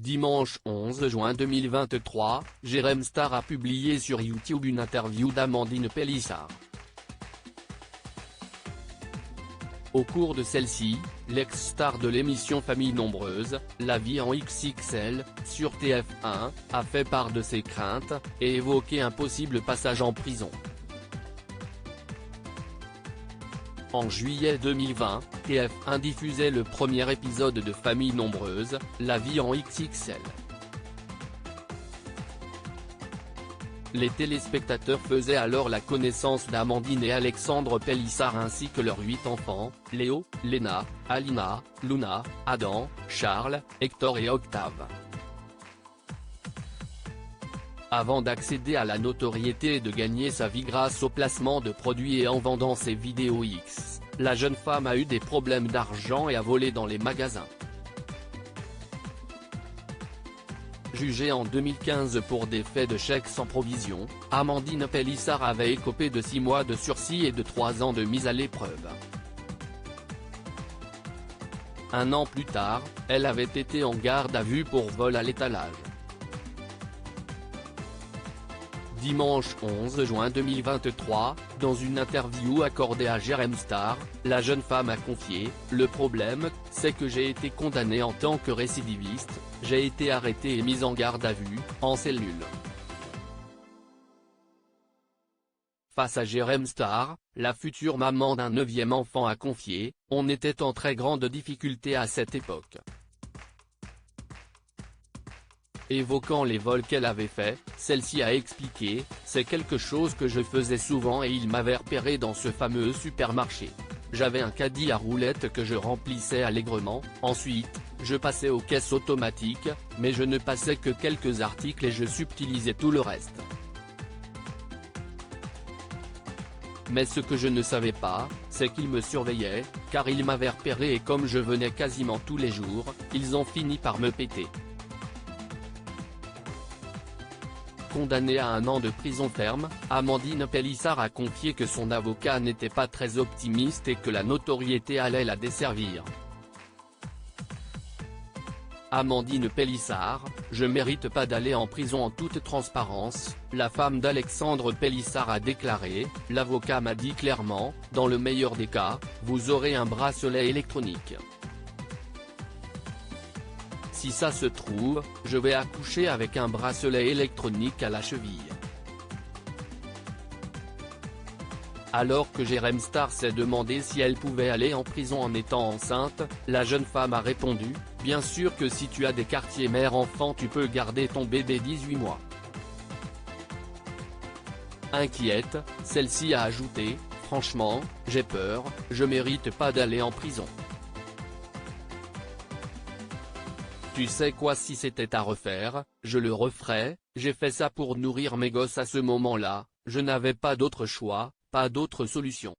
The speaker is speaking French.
Dimanche 11 juin 2023, Jérém Star a publié sur YouTube une interview d'Amandine Pélissard. Au cours de celle-ci, l'ex-star de l'émission Famille Nombreuse, La vie en XXL, sur TF1, a fait part de ses craintes, et évoqué un possible passage en prison. En juillet 2020, TF1 diffusait le premier épisode de Famille Nombreuse, La vie en XXL. Les téléspectateurs faisaient alors la connaissance d'Amandine et Alexandre Pélissard ainsi que leurs 8 enfants, Léo, Léna, Alina, Luna, Adam, Charles, Hector et Octave. Avant d'accéder à la notoriété et de gagner sa vie grâce au placement de produits et en vendant ses vidéos X, la jeune femme a eu des problèmes d'argent et a volé dans les magasins. Jugée en 2015 pour des faits de chèques sans provision, Amandine Pélissard avait écopé de 6 mois de sursis et de 3 ans de mise à l'épreuve. Un an plus tard, elle avait été en garde à vue pour vol à l'étalage. Dimanche 11 juin 2023, dans une interview accordée à Jérém Star, la jeune femme a confié « Le problème, c'est que j'ai été condamnée en tant que récidiviste, j'ai été arrêtée et mise en garde à vue, en cellule ». Face à Jérém Star, la future maman d'un 9e enfant a confié « On était en très grande difficulté à cette époque ». Évoquant les vols qu'elle avait faits, celle-ci a expliqué « C'est quelque chose que je faisais souvent et il m'avait repéré dans ce fameux supermarché. J'avais un caddie à roulettes que je remplissais allègrement, ensuite, je passais aux caisses automatiques, mais je ne passais que quelques articles et je subtilisais tout le reste. Mais ce que je ne savais pas, c'est qu'ils me surveillaient, car ils m'avaient repéré et comme je venais quasiment tous les jours, ils ont fini par me péter. » Condamnée à 1 an de prison ferme, Amandine Pélissard a confié que son avocat n'était pas très optimiste et que la notoriété allait la desservir. Amandine Pélissard, « Je mérite pas d'aller en prison en toute transparence », la femme d'Alexandre Pélissard a déclaré, « L'avocat m'a dit clairement, dans le meilleur des cas, vous aurez un bracelet électronique. Si ça se trouve, je vais accoucher avec un bracelet électronique à la cheville. » Alors que Jérém Star s'est demandé si elle pouvait aller en prison en étant enceinte, la jeune femme a répondu « Bien sûr que si tu as des quartiers mère-enfant tu peux garder ton bébé 18 mois. » Inquiète, celle-ci a ajouté « Franchement, j'ai peur, je mérite pas d'aller en prison. Tu sais quoi, si c'était à refaire, je le referais, j'ai fait ça pour nourrir mes gosses à ce moment-là, je n'avais pas d'autre choix, pas d'autre solution. »